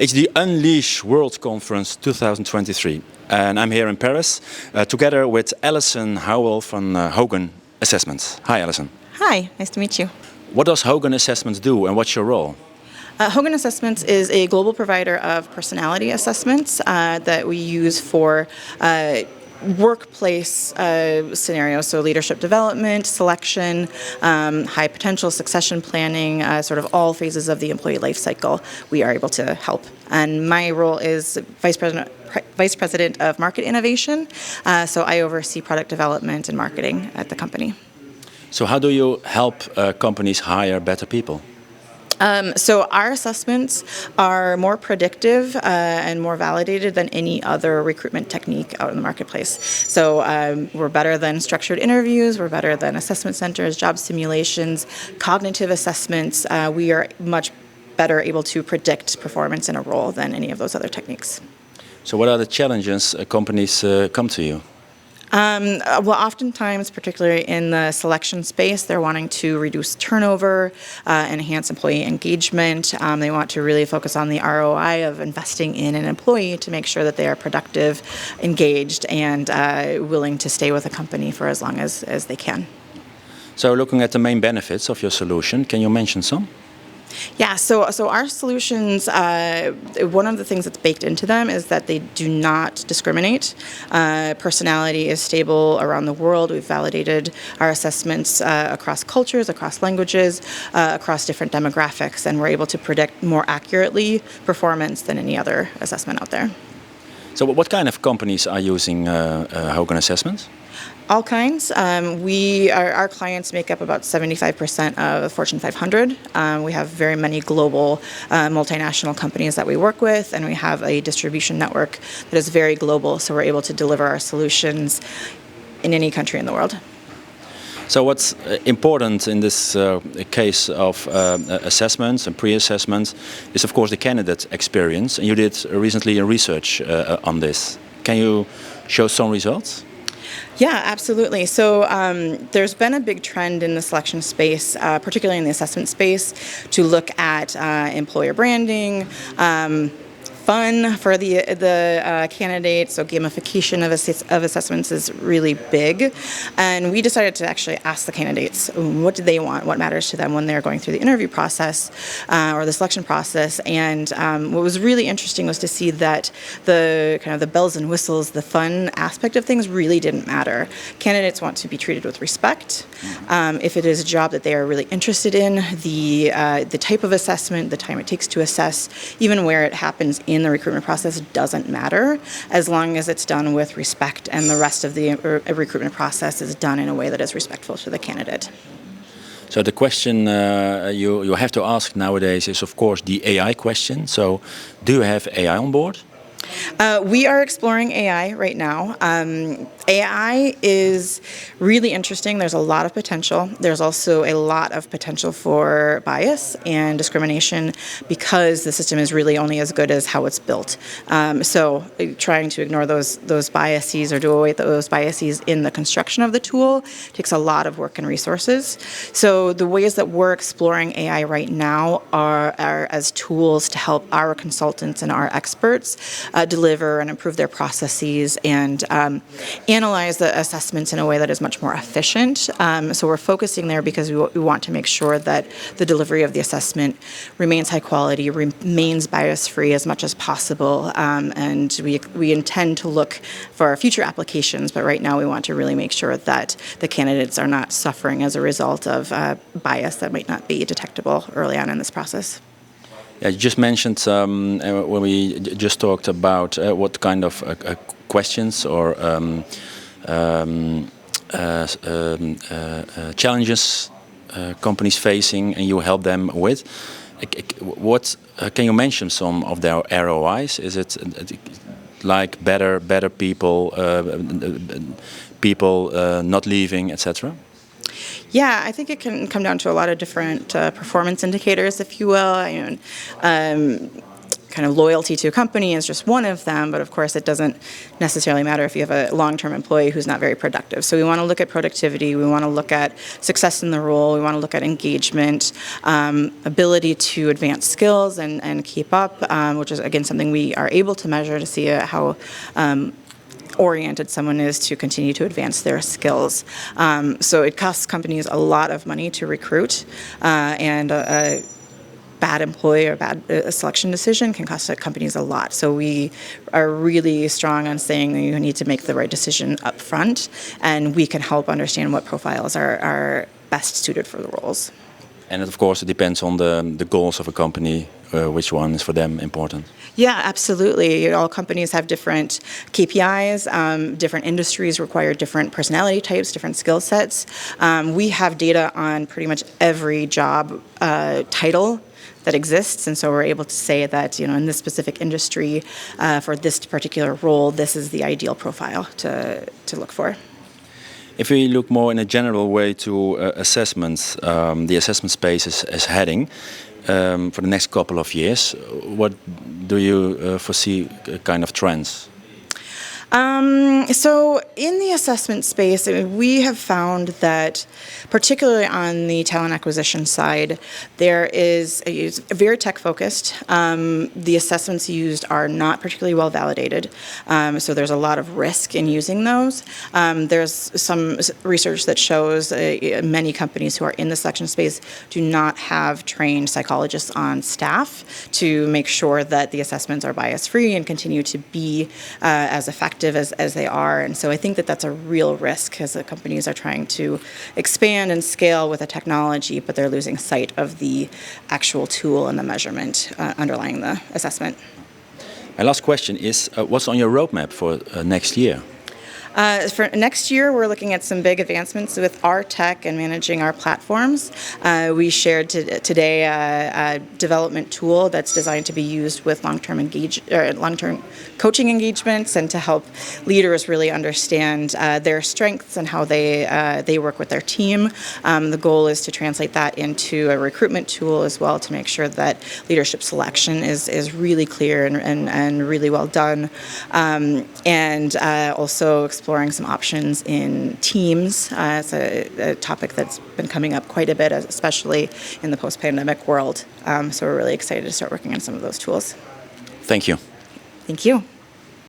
It's the Unleash World Conference 2023, and I'm here in Paris together with Allison Howell from Hogan Assessments. Hi, Allison. Hi, nice to meet you. What does Hogan Assessments do, and what's your role? Hogan Assessments is a global provider of personality assessments that we use for workplace scenarios, so leadership development, selection, high potential succession planning, sort of all phases of the employee life cycle we are able to help. And my role is Vice President of Market Innovation, so I oversee product development and marketing at the company. So how do you help companies hire better people? So our assessments are more predictive and more validated than any other recruitment technique out in the marketplace. So we're better than structured interviews, we're better than assessment centers, job simulations, cognitive assessments. We are much better able to predict performance in a role than any of those other techniques. So what are the challenges companies come to you? Well, oftentimes, particularly in the selection space, they're wanting to reduce turnover, enhance employee engagement. They want to really focus on the ROI of investing in an employee to make sure that they are productive, engaged, and willing to stay with a company for as long as they can. So looking at the main benefits of your solution, can you mention some? Yeah, so our solutions, one of the things that's baked into them is that they do not discriminate. Personality is stable around the world. We've validated our assessments across cultures, across languages, across different demographics, and we're able to predict more accurately performance than any other assessment out there. So what kind of companies are using Hogan Assessments? All kinds. Our clients make up about 75% of the Fortune 500. We have very many global multinational companies that we work with, and we have a distribution network that is very global, so we're able to deliver our solutions in any country in the world. So what's important in this case of assessments and pre-assessments is, of course, the candidate experience. And you did recently a research on this. Can you show some results? Yeah, absolutely. So there's been a big trend in the selection space, particularly in the assessment space, to look at employer branding, fun for the candidates, so gamification of assessments is really big. And we decided to actually ask the candidates, what do they want, what matters to them when they're going through the interview process or the selection process. And what was really interesting was to see that the bells and whistles, the fun aspect of things really didn't matter. Candidates want to be treated with respect. If it is a job that they are really interested in, the type of assessment, the time it takes to assess, even where it happens in the recruitment process doesn't matter, as long as it's done with respect and the rest of the recruitment process is done in a way that is respectful to the candidate. So the question you have to ask nowadays is, of course, the AI question. So do you have AI on board? We are exploring AI right now. AI is really interesting. There's a lot of potential. There's also a lot of potential for bias and discrimination because the system is really only as good as how it's built. So trying to ignore those biases or do away with those biases in the construction of the tool takes a lot of work and resources. So the ways that we're exploring AI right now are as tools to help our consultants and our experts deliver and improve their processes and analyze the assessments in a way that is much more efficient. So we're focusing there because we want to make sure that the delivery of the assessment remains high quality, remains bias-free as much as possible, and we intend to look for future applications, but right now we want to really make sure that the candidates are not suffering as a result of bias that might not be detectable early on in this process. Yeah, you just mentioned when we just talked about what kind of questions or challenges companies facing, and you help them with. What can you mention some of their ROIs? Is it like better people, not leaving, etc.? Yeah, I think it can come down to a lot of different performance indicators, if you will. kind of loyalty to a company is just one of them, but of course it doesn't necessarily matter if you have a long-term employee who's not very productive. So we want to look at productivity, we want to look at success in the role, we want to look at engagement, ability to advance skills and keep up, which is again something we are able to measure to see how oriented someone is to continue to advance their skills. So it costs companies a lot of money to recruit, and a bad employee or bad selection decision can cost companies a lot. So we are really strong on saying that you need to make the right decision up front, and we can help understand what profiles are best suited for the roles. And of course, it depends on the goals of a company, which one is for them important. Yeah, absolutely. All companies have different KPIs. Different industries require different personality types, different skill sets. We have data on pretty much every job title that exists, and so we're able to say that, you know, in this specific industry, for this particular role, this is the ideal profile to look for. If we look more in a general way to assessments, the assessment space is heading for the next couple of years. What do you foresee kind of trends? So in the assessment space, we have found that, particularly on the talent acquisition side, there is it's very tech focused. The assessments used are not particularly well validated, so there's a lot of risk in using those. There's some research that shows many companies who are in the selection space do not have trained psychologists on staff to make sure that the assessments are bias free and continue to be as effective as they are. And so I think that that's a real risk as the companies are trying to expand and scale with a technology, but they're losing sight of the actual tool and the measurement underlying the assessment. My last question is, what's on your roadmap for next year? For next year, we're looking at some big advancements with our tech and managing our platforms. We shared today a development tool that's designed to be used with long-term coaching engagements and to help leaders really understand their strengths and how they work with their team. The goal is to translate that into a recruitment tool as well to make sure that leadership selection is really clear and really well done, and also exploring some options in teams. It's a topic that's been coming up quite a bit, especially in the post-pandemic world. So we're really excited to start working on some of those tools. Thank you. Thank you.